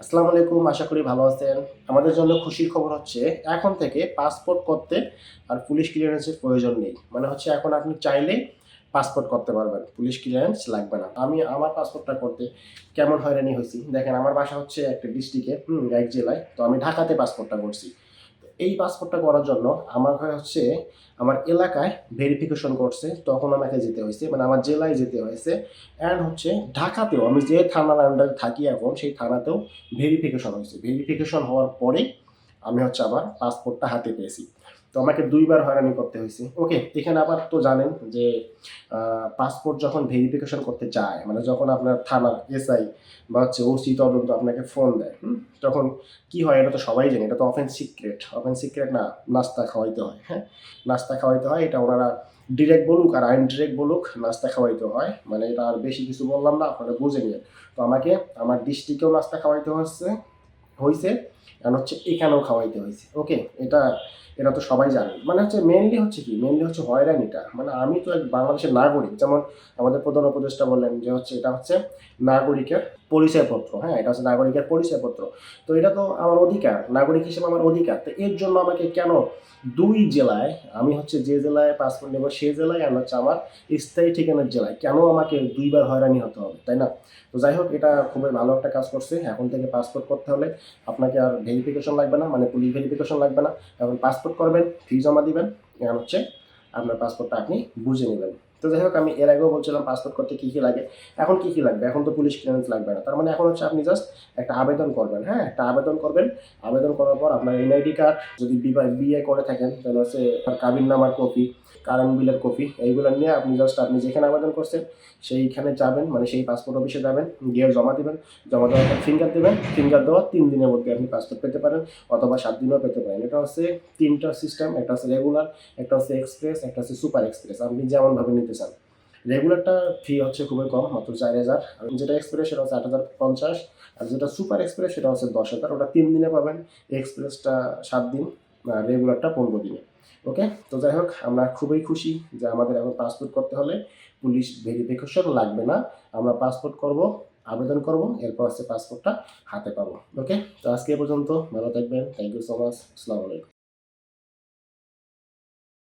আসসালামু আলাইকুম, আশা করি ভালো আছেন। আমাদের জন্য খুশির খবর হচ্ছে এখন থেকে পাসপোর্ট করতে আর পুলিশ ক্লিয়ারেন্সের প্রয়োজন নেই। মানে হচ্ছে এখন আপনি চাইলেই পাসপোর্ট করতে পারবেন। পুলিশ ক্লিয়ারেন্স লাগবে না। আমি আমার পাসপোর্টটা করতে কেমন হয়রানি হইছি। দেখেন আমার বাসা হচ্ছে একটা ডিস্ট্রিক্টে, এক জেলায়। তো আমি ঢাকাতে পাসপোর্টটা করছি। তো এই পাসপোর্টটা করার জন্য আমার হচ্ছে আমার এলাকায় ভেরিফিকেশন করছে, তখন আমাকে যেতে হয়েছে, মানে আমার জেলায় যেতে হয়েছে। অ্যান্ড হচ্ছে ঢাকাতেও আমি যে থানার আন্ডারে থাকি এখন, সেই থানাতেও ভেরিফিকেশন হয়েছে। ভেরিফিকেশন হওয়ার পরে আমি হচ্ছে আবার পাসপোর্টটা হাতে পেয়েছি। তো আমাকে ২ বার হয়রানি করতে হয়েছে। ওকে, এখানে আবার তো জানেন যে পাসপোর্ট যখন ভেরিফিকেশন করতে যায়, মানে যখন আপনার থানা এসআই বা হচ্ছে ওসি তদন্ত আপনাকে ফোন দেয়, তখন কি হয় এটা তো সবাই জানে, এটা তো অফেন্স সিক্রেট। অফেন্স সিক্রেট না, নাস্তা খাওয়াইতে হয়। হ্যাঁ, নাস্তা খাওয়াইতে হয়, এটা ওনারা ডিরেক্ট বলুক আর আইনডিরেক্ট বলুক, নাস্তা খাওয়াইতে হয়। মানে এটা আর বেশি কিছু বললাম না, আপনারা বুঝে নিন। তো আমাকে আমার ডিস্ট্রিক্টেও নাস্তা খাওয়াইতে হয়েছে, কারণ হচ্ছে এখানেও খাওয়াইতে হয়েছে। ওকে, এটা এটা তো সবাই জানে। মানে হচ্ছে মেনলি হচ্ছে হয়রানিটা। মানে আমি তো এক বাংলাদেশের নাগরিক, যেমন আমাদের প্রধান উপদেষ্টা বললেন যে হচ্ছে এটা হচ্ছে নাগরিকের পরিচয়পত্র। হ্যাঁ, এটা হচ্ছে নাগরিকের পরিচয়পত্র। তো এটা তো আমার অধিকার, নাগরিক হিসেবে আমার অধিকার। তো এর জন্য আমাকে কেন ২ জেলায়, আমি হচ্ছে যে জেলায় পাসপোর্ট নেব সেই জেলায়, আর হচ্ছে আমার স্থায়ী ঠিকানার জেলায় কেন আমাকে ২ বার হয়রানি হতে হবে, তাই না? তো যাই হোক, এটা খুবই ভালো একটা কাজ করছে। এখন থেকে পাসপোর্ট করতে হলে আপনাকে আর ভেরিফিকেশন লাগবে না, মানে পুলিশ ভেরিফিকেশন লাগবে না। এখন পাসপোর্ট করবেন, ফি জমা দিবেন, এখন হচ্ছে আপনার পাসপোর্টটা আপনি বুঝে নেবেন। তো যাই হোক, আমি এর আগেও বলছিলাম পাসপোর্ট করতে কী কী লাগে। এখন কী কী লাগবে? এখন তো পুলিশ ক্লিয়ারেন্স লাগবে না। তার মানে এখন হচ্ছে আপনি জাস্ট একটা আবেদন করবেন। হ্যাঁ, একটা আবেদন করবেন। আবেদন করার পর আপনার এনআইডি কার্ড, যদি বিয়ে করে থাকেন তাহলে হচ্ছে কাবিননামার কপি, কারেন্ট বিলের কপি, এইগুলো নিয়ে আপনি যেখানে আবেদন করছেন সেইখানে যাবেন, মানে সেই পাসপোর্ট অফিসে যাবেন, গিয়ে জমা দিবেন। জমা দেওয়ার পর ফিঙ্গার দেবেন। ফিঙ্গার দেওয়ার ৩ দিনের মধ্যে আপনি পাসপোর্ট পেতে পারেন, অথবা ৭ দিনেও পেতে পারেন। এটা হচ্ছে ৩টা সিস্টেম। একটা হচ্ছে রেগুলার, একটা হচ্ছে এক্সপ্রেস, একটা হচ্ছে সুপার এক্সপ্রেস। আপনি যেমনভাবে নিতে চান। রেগুলারটা ফি হচ্ছে খুবই কম, মাত্র ৪,০০০। আর যেটা এক্সপ্রেস সেটা হচ্ছে ৮,০৫০। আর যেটা সুপার এক্সপ্রেস সেটা হচ্ছে ১০,০০০। ওটা ৩ দিনে পাবেন, এক্সপ্রেসটা ৭ দিন, আর রেগুলারটা ১৫ দিনে। ওকে, তো যাই হোক, আমরা খুবই খুশি যে আমাদের এখন পাসপোর্ট করতে হলে পুলিশ ভেরিফিকেশন লাগবে না। আমরা পাসপোর্ট করব, আবেদন করব, এরপর হচ্ছে পাসপোর্টটা হাতে পাবো। ওকে, তো আজকে এ পর্যন্ত। ভালো থাকবেন। Thank you so much. আসসালামু আলাইকুম।